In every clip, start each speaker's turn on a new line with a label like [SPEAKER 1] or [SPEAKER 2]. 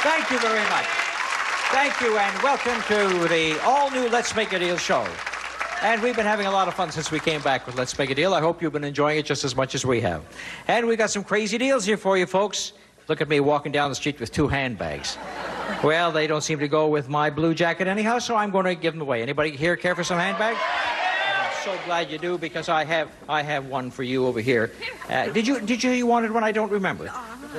[SPEAKER 1] Thank you very much. Thank you, and welcome to the all-new Let's Make a Deal show. And we've been having a lot of fun since we came back with Let's Make a Deal. I hope you've been enjoying it just as much as we have. And we've got some crazy deals here for you, folks. Look at me walking down the street with 2 handbags. Well, they don't seem to go with my blue jacket anyhow, so I'm going to give them away. Anybody here care for some handbags? I'm so glad you do, because I have one for you over here. Did you wanted one? I don't remember.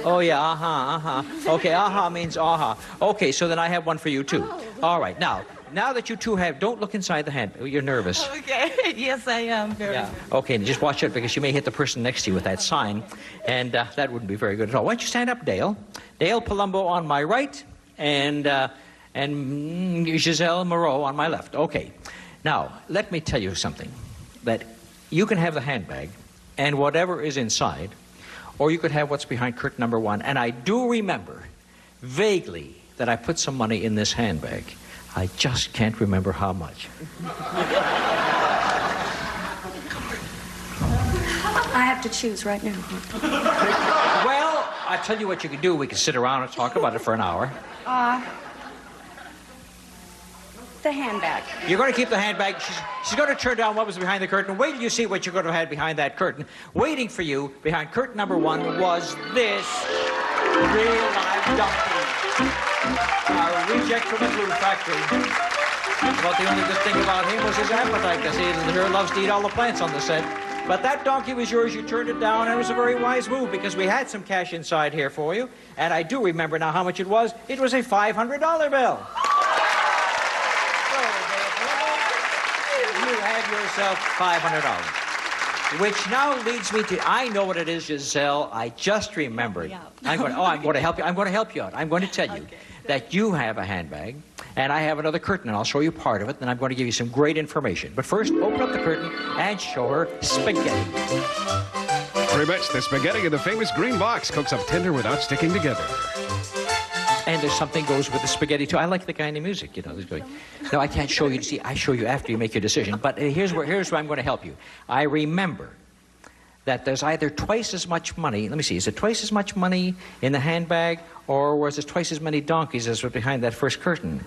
[SPEAKER 1] Oh, yeah, Okay, means Okay, so then I have one for you, too. All right, now that you two have, don't look inside the hand. You're nervous.
[SPEAKER 2] Okay, yes, I am very nervous.
[SPEAKER 1] Okay, and just watch it, because you may hit the person next to you with that sign, and that wouldn't be very good at all. Why don't you stand up, Dale? Dale Palumbo on my right, and Giselle Moreau on my left. Okay. Now, let me tell you something, that you can have the handbag and whatever is inside, or you could have what's behind curtain number 1. And I do remember vaguely that I put some money in this handbag. I just can't remember how much.
[SPEAKER 3] I have to choose right now.
[SPEAKER 1] Well, I tell you what you can do. We can sit around and talk about it for an hour.
[SPEAKER 3] The handbag.
[SPEAKER 1] You're going to keep the handbag. She's going to turn down what was behind the curtain. Wait till you see what you're going to have behind that curtain. Waiting for you behind curtain number 1 was this real live donkey. A reject from the glue factory. But the only good thing about him was his appetite, because he sure loves to eat all the plants on the set. But that donkey was yours. You turned it down, and it was a very wise move, because we had some cash inside here for you. And I do remember now how much it was. It was a $500 bill. Yourself $500, which now leads me to, I know what it is, Giselle. I just remembered.
[SPEAKER 2] Yeah.
[SPEAKER 1] I'm going to help you. I'm going to help you out. I'm going to tell you that you have a handbag, and I have another curtain, and I'll show you part of it, and I'm going to give you some great information. But first, open up the curtain and show her spaghetti.
[SPEAKER 4] Very much. The spaghetti in the famous green box cooks up tender without sticking together.
[SPEAKER 1] And there's something goes with the spaghetti, too. I like the kind of music, you know. No, I can't show you. See, I show you after you make your decision. But here's where I'm going to help you. I remember that there's either twice as much money. Let me see. Is it twice as much money in the handbag, or was it twice as many donkeys as were behind that first curtain?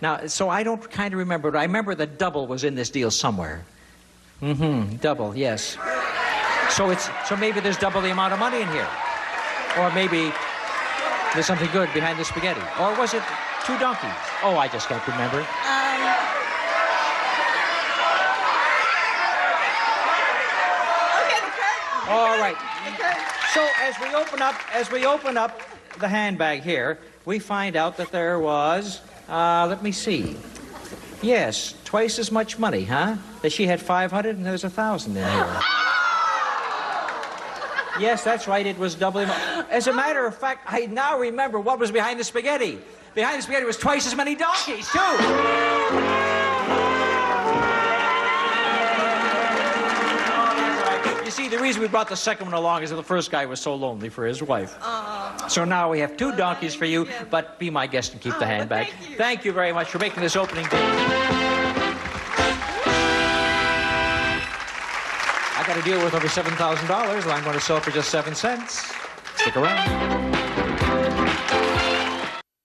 [SPEAKER 1] Now, so I don't kind of remember, but I remember the double was in this deal somewhere. Double, yes. So maybe there's double the amount of money in here. Or maybe there's something good behind the spaghetti. Or was it 2 donkeys? Oh, I just don't remember.
[SPEAKER 2] Okay, the curtain.
[SPEAKER 1] All right.
[SPEAKER 2] The curtain.
[SPEAKER 1] So as we open up the handbag here, we find out that there was, let me see. Yes, twice as much money, huh? That she had 500 and there's 1,000 in here. Yes, that's right. It was double. As a matter of fact, I now remember what was behind the spaghetti. Behind the spaghetti was twice as many donkeys, too. You see, the reason we brought the second one along is that the first guy was so lonely for his wife. So now we have 2 donkeys for you, but be my guest and keep the handbag. Thank you very much for making this opening day. I got a deal worth over $7,000 that I'm going to sell for just 7 cents. Stick around.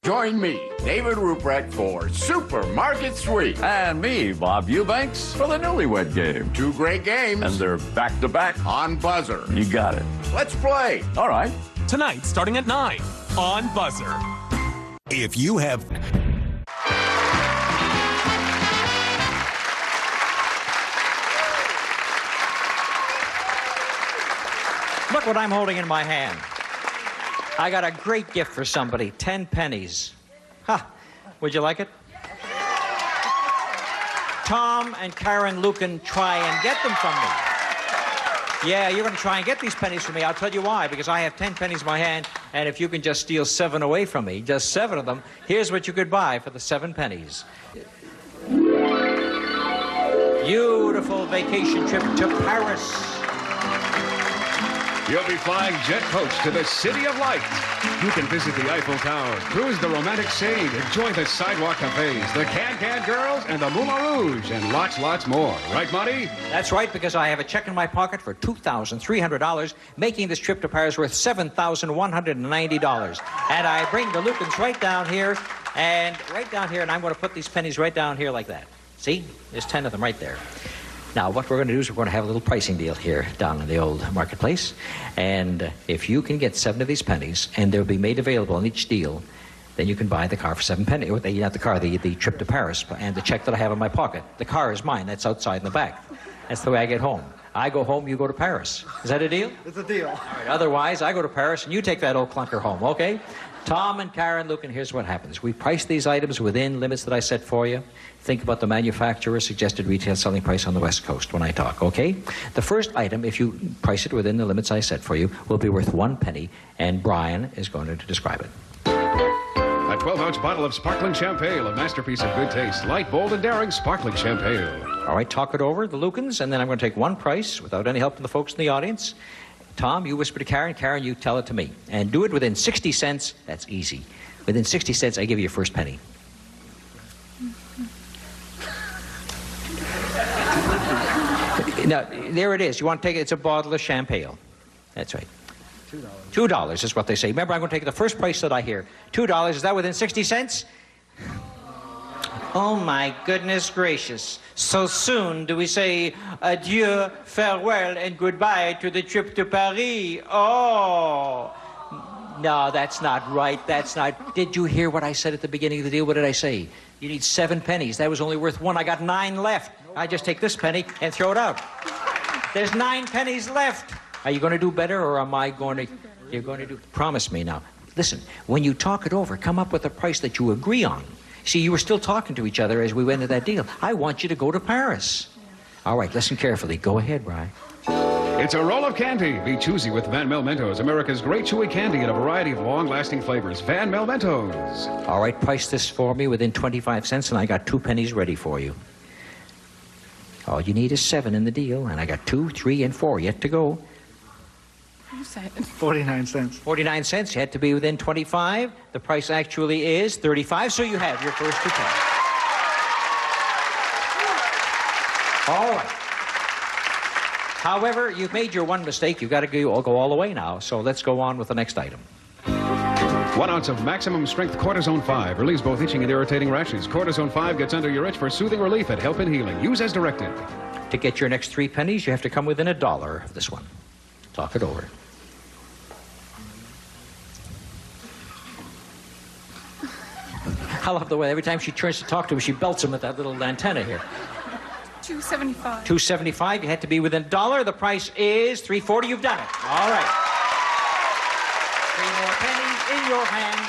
[SPEAKER 5] Join me, David Ruprecht, for Supermarket Sweep.
[SPEAKER 6] And me, Bob Eubanks, for the Newlywed Game.
[SPEAKER 5] 2 great games.
[SPEAKER 6] And they're back-to-back.
[SPEAKER 5] On Buzzer.
[SPEAKER 6] You got it.
[SPEAKER 5] Let's play.
[SPEAKER 6] All right.
[SPEAKER 7] Tonight, starting at 9 on Buzzer.
[SPEAKER 8] If you have...
[SPEAKER 1] Look what I'm holding in my hand. I got a great gift for somebody, 10 pennies. Would you like it? Tom and Karen Lucan try and get them from me. Yeah, you're going to try and get these pennies from me. I'll tell you why, because I have 10 pennies in my hand, and if you can just steal 7 away from me, just 7 of them, here's what you could buy for the 7 pennies. Beautiful vacation trip to Paris.
[SPEAKER 4] You'll be flying jet coach to the City of Light. You can visit the Eiffel Tower, cruise the romantic Seine, enjoy the sidewalk cafes, the Can-Can Girls, and the Moulin Rouge, and lots more. Right, Monty?
[SPEAKER 1] That's right, because I have a check in my pocket for $2,300, making this trip to Paris worth $7,190. And I bring the Lukens right down here, and I'm going to put these pennies right down here like that. See? There's 10 of them right there. Now, what we're going to do is we're going to have a little pricing deal here down in the old marketplace. And if you can get 7 of these pennies, and they'll be made available on each deal, then you can buy the car for 7 pennies. Not the car, the trip to Paris, and the check that I have in my pocket. The car is mine. That's outside in the back. That's the way I get home. I go home, you go to Paris. Is that a deal?
[SPEAKER 9] It's a deal.
[SPEAKER 1] All right, otherwise, I go to Paris, and you take that old clunker home, okay? Tom and Karen, Luke, and here's what happens. We price these items within limits that I set for you. Think about the manufacturer's suggested retail selling price on the West Coast when I talk, okay? The first item, if you price it within the limits I set for you, will be worth 1 penny, and Brian is going to describe it.
[SPEAKER 4] A 12-ounce bottle of sparkling champagne, a masterpiece of good taste. Light, bold, and daring sparkling champagne.
[SPEAKER 1] All right, talk it over, the Lukens, and then I'm going to take one price without any help from the folks in the audience. Tom, you whisper to Karen. Karen, you tell it to me. And do it within 60 cents. That's easy. Within 60 cents, I give you your first penny. Now, there it is. You want to take it? It's a bottle of champagne. That's right. $2 is what they say. Remember, I'm going to take the first price that I hear. $2. Is that within 60 cents? Oh, my goodness gracious. So soon do we say adieu, farewell, and goodbye to the trip to Paris. Oh. No, that's not right. That's not... Did you hear what I said at the beginning of the deal? What did I say? You need 7 pennies. That was only worth 1. I got 9 left. I just take this penny and throw it out. There's 9 pennies left. Are you going to do better, or am I going to... You're going to do... Promise me now. Listen, when you talk it over, come up with a price that you agree on. See, you were still talking to each other as we went into that deal. I want you to go to Paris. All right, listen carefully. Go ahead, Brian.
[SPEAKER 4] It's a roll of candy. Be choosy with Van Mel Mentos, America's great chewy candy in a variety of long-lasting flavors. Van Mel Mentos.
[SPEAKER 1] All right, price this for me within 25 cents, and I got 2 pennies ready for you. All you need is 7 in the deal, and I got 2, 3, and 4 yet to go.
[SPEAKER 2] You said
[SPEAKER 9] 49 cents.
[SPEAKER 1] 49 cents. You had to be within 25. The price actually is 35, so you have your first 2 pennies. All right. However, you've made your one mistake. You've got to go all the way now, so let's go on with the next item.
[SPEAKER 4] 1 ounce of maximum strength Cortisone 5 relieves both itching and irritating rashes. Cortisone 5 gets under your itch for soothing relief and help in healing. Use as directed.
[SPEAKER 1] To get your next 3 pennies, you have to come within $1 of this one. Talk it over. I love the way every time she turns to talk to him, she belts him with that little antenna here.
[SPEAKER 2] $2.75.
[SPEAKER 1] $2.75. You had to be within $1. The price is $3.40. You've done it. All right. 3 more pennies in your hand.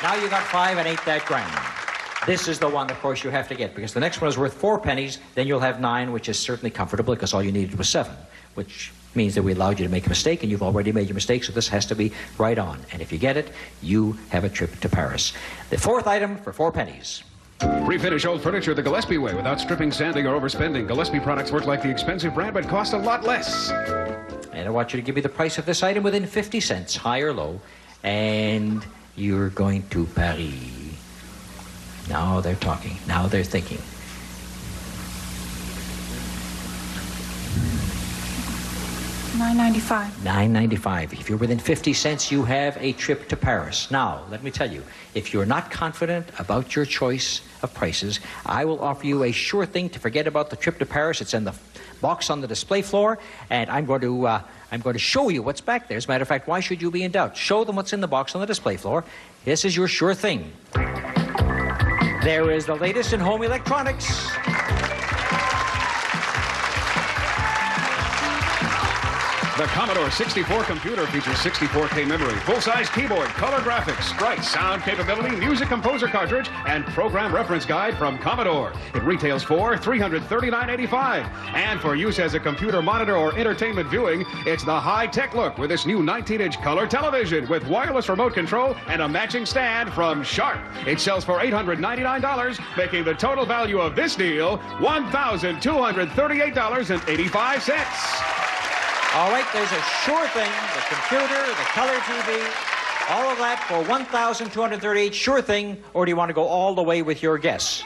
[SPEAKER 1] Now you got 5 and 8 that grand. This is the one, of course, you have to get, because the next one is worth 4 pennies. Then you'll have 9, which is certainly comfortable, because all you needed was 7, which means that we allowed you to make a mistake, and you've already made your mistake, so this has to be right on. And if you get it, you have a trip to Paris. The 4th item for 4 pennies.
[SPEAKER 4] Refinish old furniture the Gillespie way without stripping, sanding, or overspending. Gillespie products work like the expensive brand, but cost a lot less.
[SPEAKER 1] And I want you to give me the price of this item within 50 cents, high or low, and you're going to Paris. Now they're talking. Now they're thinking.
[SPEAKER 2] $9.95.
[SPEAKER 1] $9.95. If you're within 50 cents, you have a trip to Paris. Now, let me tell you, if you're not confident about your choice of prices, I will offer you a sure thing to forget about the trip to Paris. It's in the box on the display floor, and I'm going to show you what's back there. As a matter of fact, why should you be in doubt? Show them what's in the box on the display floor. This is your sure thing. There is the latest in home electronics.
[SPEAKER 4] The Commodore 64 computer features 64K memory, full-size keyboard, color graphics, bright sound capability, music composer cartridge, and program reference guide from Commodore. It retails for $339.85. And for use as a computer monitor or entertainment viewing, it's the high-tech look with this new 19-inch color television with wireless remote control and a matching stand from Sharp. It sells for $899, making the total value of this deal $1,238.85.
[SPEAKER 1] All right, there's a sure thing, the computer, the color TV, all of that for $1,238, sure thing, or do you want to go all the way with your guess?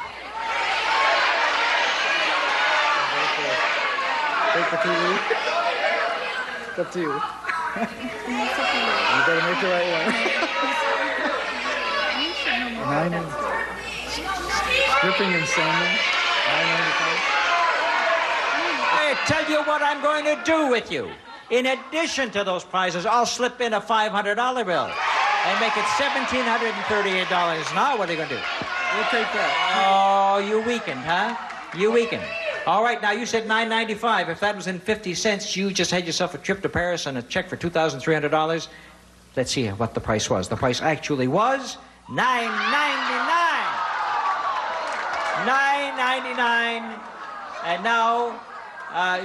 [SPEAKER 9] Take the TV. It's up to you. You better make the right one. Stripping and sanding.
[SPEAKER 1] I tell you what I'm going to do with you. In addition to those prizes, I'll slip in a $500 bill and make it $1,738. Now what are you going to do?
[SPEAKER 9] We'll take that.
[SPEAKER 1] Oh, you weakened, huh? You weakened. All right, now you said $9.95. If that was in 50 cents, you just had yourself a trip to Paris and a check for $2,300. Let's see what the price was. The price actually was $9.99. $9.99. And now,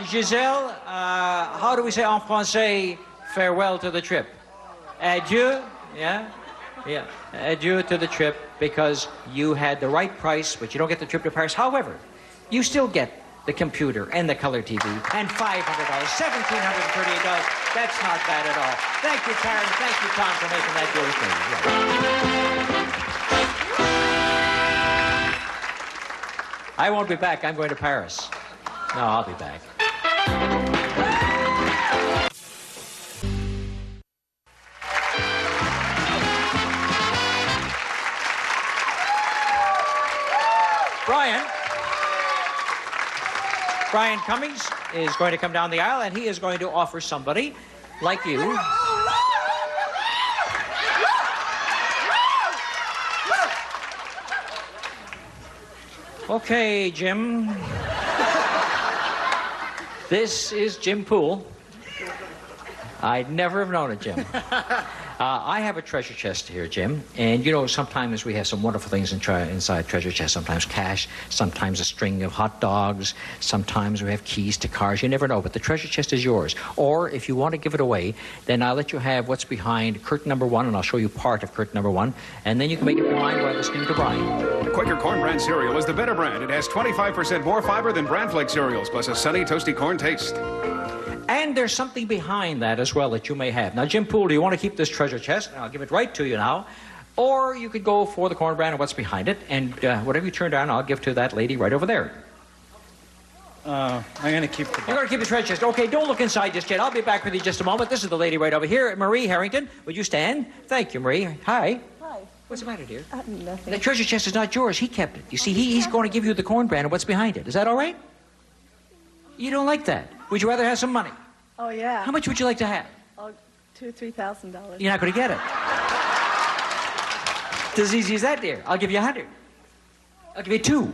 [SPEAKER 1] Giselle, how do we say en français farewell to the trip? Adieu, yeah? Yeah, adieu to the trip because you had the right price, but you don't get the trip to Paris. However, you still get the computer and the color TV and $500, $1,738. That's not bad at all. Thank you, Karen. Thank you, Tom, for making that deal with me. Yeah. I won't be back. I'm going to Paris. No, I'll be back. Brian Cummings is going to come down the aisle, and he is going to offer somebody like you. Okay, Jim. This is Jim Poole. I'd never have known it, Jim. I have a treasure chest here, Jim, and you know, sometimes we have some wonderful things inside treasure chest. Sometimes cash, sometimes a string of hot dogs, sometimes we have keys to cars. You never know, but the treasure chest is yours. Or if you want to give it away, then I'll let you have what's behind curtain number 1, and I'll show you part of curtain number 1, and then you can make up your mind while listening to Brian.
[SPEAKER 4] The Quaker Corn Bran cereal is the better brand. It has 25% more fiber than Bran Flake cereals, plus a sunny, toasty corn taste.
[SPEAKER 1] And there's something behind that as well that you may have. Now, Jim Poole, do you want to keep this treasure chest? And I'll give it right to you now. Or you could go for the corn bran and what's behind it. And whatever you turn down, I'll give to that lady right over there.
[SPEAKER 9] I'm going to keep the box.
[SPEAKER 1] You're going to keep the treasure chest. Okay, don't look inside just yet. I'll be back with you just a moment. This is the lady right over here, Marie Harrington. Would you stand? Thank you, Marie. Hi.
[SPEAKER 3] Hi.
[SPEAKER 1] What's the matter, dear?
[SPEAKER 3] Nothing.
[SPEAKER 1] The treasure chest is not yours. He kept it. You see, he's going to give you the corn bran and what's behind it. Is that all right? You don't like that. Would you rather have some money?
[SPEAKER 3] Oh, yeah.
[SPEAKER 1] How much would you like to have?
[SPEAKER 3] Oh, $2,000 or $3,000.
[SPEAKER 1] You're not going to get it. It's as easy as that, dear. I'll give you 100. I'll give you 2.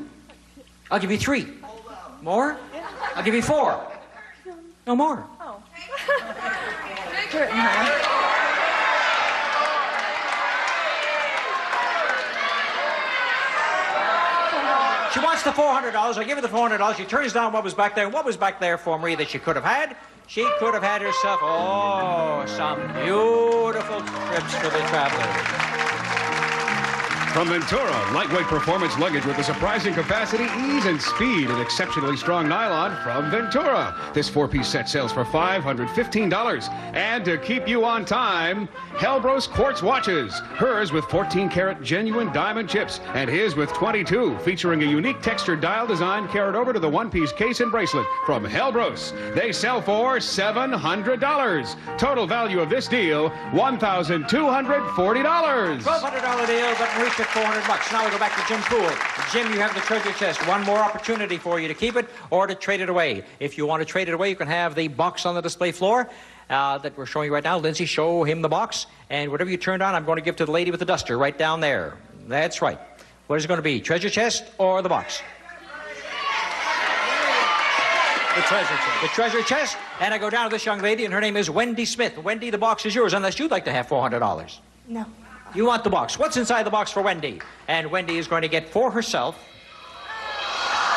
[SPEAKER 1] I'll give you 3. More? I'll give you 4. No more.
[SPEAKER 3] Oh. Curtain, huh?
[SPEAKER 1] She wants the $400. I'll give her the $400. She turns down what was back there. What was back there for Marie that she could have had? She could have had herself, some beautiful trips for the travelers.
[SPEAKER 4] From Ventura, lightweight performance luggage with a surprising capacity, ease, and speed, and exceptionally strong nylon from Ventura. This 4-piece set sells for $515. And to keep you on time, Helbros quartz watches. Hers with 14-karat genuine diamond chips, and his with 22, featuring a unique textured dial design carried over to the 1-piece case and bracelet from Helbros. They sell for $700. Total value of this deal, $1,240.
[SPEAKER 1] $1,200 deal, but Marie took $400. Now we go back to Jim Poole. Jim, you have the treasure chest. One more opportunity for you to keep it or to trade it away. If you want to trade it away, you can have the box on the display floor that we're showing you right now. Lindsay, show him the box. And whatever you turn on, I'm going to give to the lady with the duster right down there. That's right. What is it going to be, treasure chest or the box?
[SPEAKER 9] The treasure chest.
[SPEAKER 1] The treasure chest. And I go down to this young lady, and her name is Wendy Smith. Wendy, the box is yours, unless you'd like to have $400.
[SPEAKER 3] No.
[SPEAKER 1] You want the box. What's inside the box for Wendy? And Wendy is going to get for herself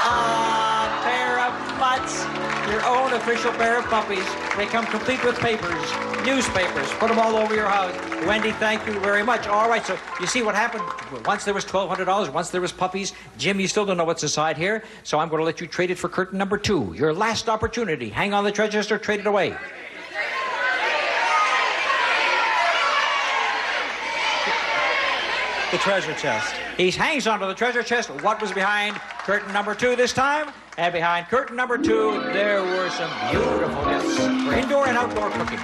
[SPEAKER 1] a pair of butts, your own official pair of puppies. They come complete with papers, newspapers. Put them all over your house. Wendy, thank you very much. All right, so you see what happened? Once there was $1,200, once there was puppies. Jim, you still don't know what's inside here, so I'm going to let you trade it for curtain number 2. Your last opportunity. Hang on the treasure chest or trade it away.
[SPEAKER 9] The treasure chest.
[SPEAKER 1] He hangs onto the treasure chest. What was behind curtain number 2 this time? And behind curtain number 2, there were some beautiful gifts for indoor and outdoor cooking.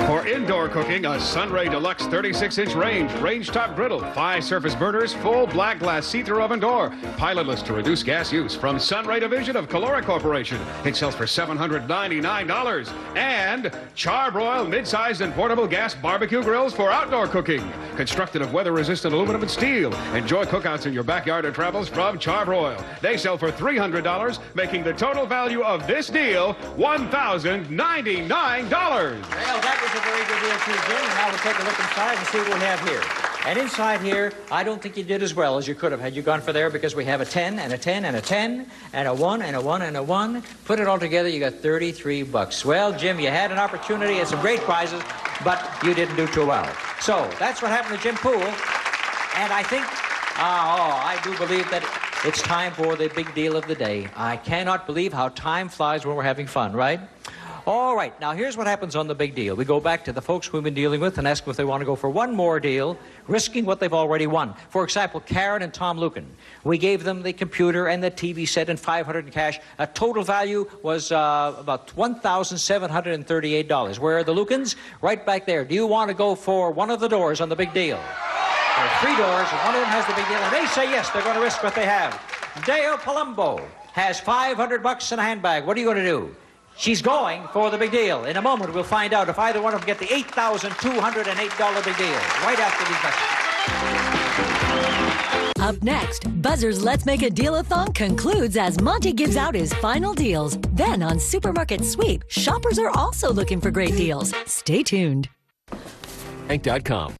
[SPEAKER 4] For indoor cooking, a Sunray Deluxe 36-inch range top griddle, 5 surface burners, full black glass see-through oven door, pilotless to reduce gas use from Sunray division of Caloric Corporation. It sells for $799. And Charbroil mid-sized and portable gas barbecue grills for outdoor cooking, constructed of weather-resistant aluminum and steel. Enjoy cookouts in your backyard or travels from Charbroil. They sell for $300, making the total value of this deal $1,099.
[SPEAKER 1] Well, that was a very good deal too, Jim. And now we'll take a look inside and see what we have here. And inside here, I don't think you did as well as you could have had you gone for there, because we have a 10 and a 10 and a 10 and a 1 and a 1 and a 1. Put it all together, you got $33. Well, Jim, you had an opportunity and some great prizes, but you didn't do too well. So that's what happened to Jim Poole. And I think, I do believe that it's time for the big deal of the day. I cannot believe how time flies when we're having fun, right? All right, now here's what happens on the big deal. We go back to the folks we've been dealing with and ask them if they want to go for one more deal, risking what they've already won. For example, Karen and Tom Lucan. We gave them the computer and the TV set and $500 in cash. A total value was about $1,738. Where are the Lucans? Right back there. Do you want to go for one of the doors on the big deal? There are 3 doors, and one of them has the big deal, and they say yes, they're going to risk what they have. Dale Palumbo has $500 in a handbag. What are you going to do? She's going for the big deal. In a moment, we'll find out if either one of them get the $8,208 big deal. Right after these messages.
[SPEAKER 10] Up next, Buzzer's Let's Make a Deal-a-thon concludes as Monty gives out his final deals. Then on Supermarket Sweep, shoppers are also looking for great deals. Stay tuned.
[SPEAKER 7] Bank.com.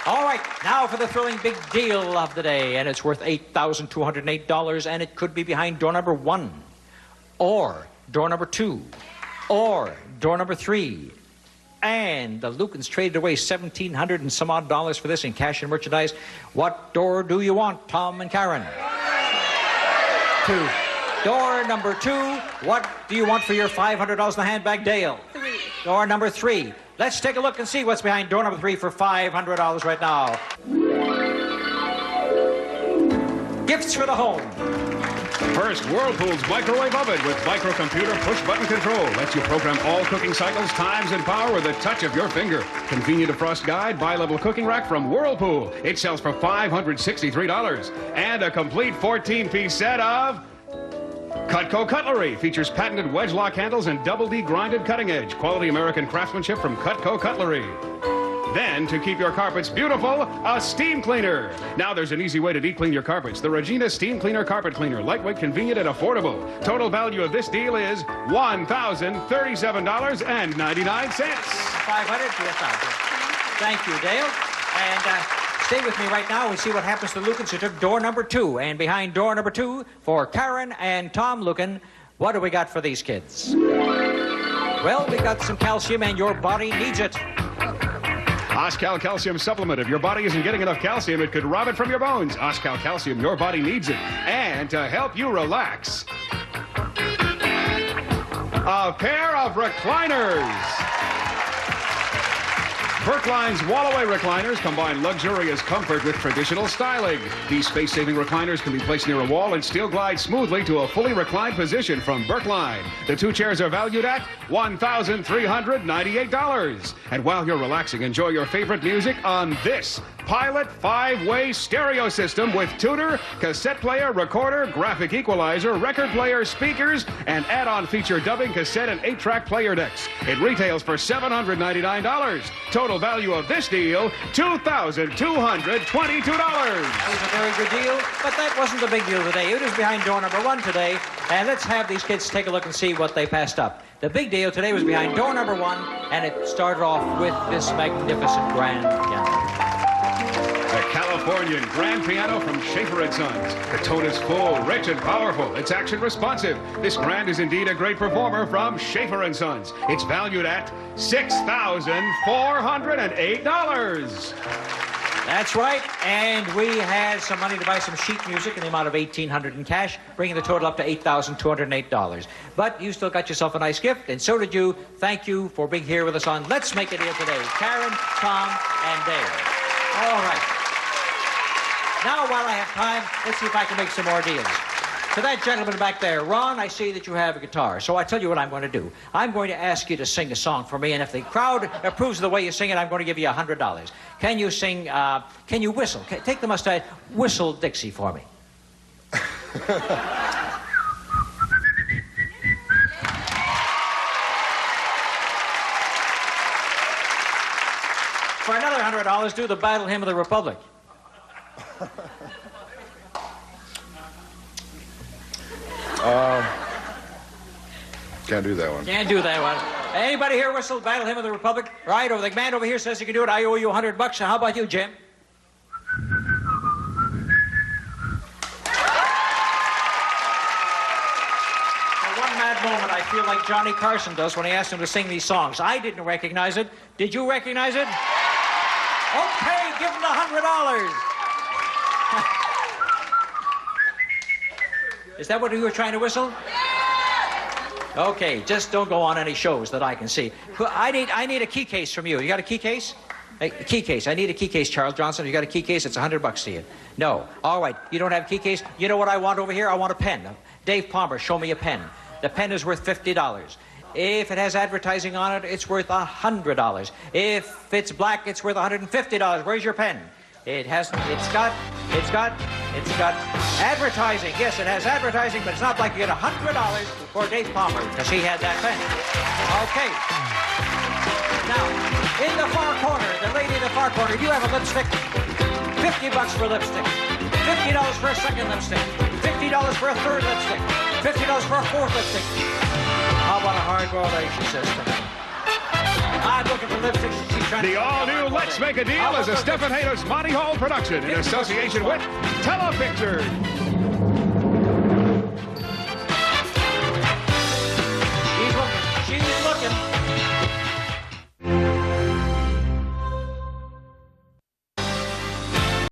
[SPEAKER 1] All right, now for the thrilling big deal of the day, and it's worth $8,208, and it could be behind door number 1, or door number 2, or door number 3. And the Lucans traded away $1,700 and some odd dollars for this in cash and merchandise. What door do you want, Tom and Karen? 2. Door number 2. What do you want for your $500 in the handbag, Dale?
[SPEAKER 2] 3.
[SPEAKER 1] Door number 3. Let's take a look and see what's behind door number 3 for $500 right now. Gifts for the home.
[SPEAKER 4] First, Whirlpool's microwave oven with microcomputer push-button control lets you program all cooking cycles, times, and power with a touch of your finger. Convenient defrost guide, bi-level cooking rack from Whirlpool. It sells for $563. And a complete 14-piece set of Cutco cutlery. Features patented wedge lock handles and double D grinded cutting edge. Quality American craftsmanship from Cutco cutlery. Then, to keep your carpets beautiful, a steam cleaner. Now there's an easy way to deep clean your carpets. The Regina Steam Cleaner Carpet Cleaner. Lightweight, convenient, and affordable. Total value of this deal is $1,037.99.
[SPEAKER 1] 500 to 1,000. Thank you, Dale. And stay with me right now and see what happens to the Lucans who took door number 2. And behind door number 2, for Karen and Tom Lucan, what do we got for these kids? Well, we got some calcium, and your body needs it.
[SPEAKER 4] Oscal Calcium Supplement. If your body isn't getting enough calcium, it could rob it from your bones. Oscal Calcium, your body needs it. And to help you relax, a pair of recliners. Brookline's Wallaway recliners combine luxurious comfort with traditional styling. These space-saving recliners can be placed near a wall and still glide smoothly to a fully reclined position from Brookline. The 2 chairs are valued at $1,398. And while you're relaxing, enjoy your favorite music on this Pilot 5-way stereo system with tuner, cassette player, recorder, graphic equalizer, record player, speakers, and add-on feature dubbing cassette and 8-track player decks. It retails for $799. Total value of this deal, $2,222.
[SPEAKER 1] That was a very good deal, but that wasn't the big deal today. It was behind door number 1 today, and let's have these kids take a look and see what they passed up. The big deal today was behind door number 1, and it started off with this magnificent grand piano.
[SPEAKER 4] The Californian grand piano from Schaefer & Sons. The tone is full, rich, and powerful. It's action responsive. This grand is indeed a great performer from Schaefer & Sons. It's valued at $6,408.
[SPEAKER 1] That's right, and we had some money to buy some sheet music in the amount of $1,800 in cash, bringing the total up to $8,208. But you still got yourself a nice gift, and so did you. Thank you for being here with us on Let's Make a Deal today. Karen, Tom, and Dave. All right. Now, while I have time, let's see if I can make some more deals. To that gentleman back there, Ron, I see that you have a guitar. So I tell you what I'm going to do. I'm going to ask you to sing a song for me, and if the crowd approves of the way you sing it, I'm going to give you $100. Can you sing, can you whistle? Take the mustache, whistle Dixie for me. For another $100, do the Battle Hymn of the Republic.
[SPEAKER 9] Can't do that one.
[SPEAKER 1] Can't do that one. Anybody here whistle Battle Hymn of the Republic? Right, over the man over here says he can do it. I owe you $100. So how about you, Jim? For one mad moment, I feel like Johnny Carson does when he asked him to sing these songs. I didn't recognize it. Did you recognize it? Okay, give him the $100. Is that what you were trying to whistle? Okay, just don't go on any shows that I can see. I need a key case from you. You got a key case? A key case. I need a key case, Charles Johnson. You got a key case? It's $100 to you. No. All right. You don't have a key case? You know what I want over here? I want a pen. Dave Palmer, show me a pen. The pen is worth $50. If it has advertising on it, it's worth $100. If it's black, it's worth $150. Where's your pen? It's got advertising. Yes, it has advertising, but it's not like you get $100 for Dave Palmer, because he had that pen. Okay. Now, in the far corner, the lady in the far corner, you have a lipstick. $50 for lipstick. $50 for a second lipstick. $50 for a third lipstick. $50 for a fourth lipstick. How about a hard-boiled egg, she says to me. I'm looking for lipstick. She's trying
[SPEAKER 4] The all-new Let's Make a Deal is a Stephen Hayler's Monty Hall production in association with Telepicture.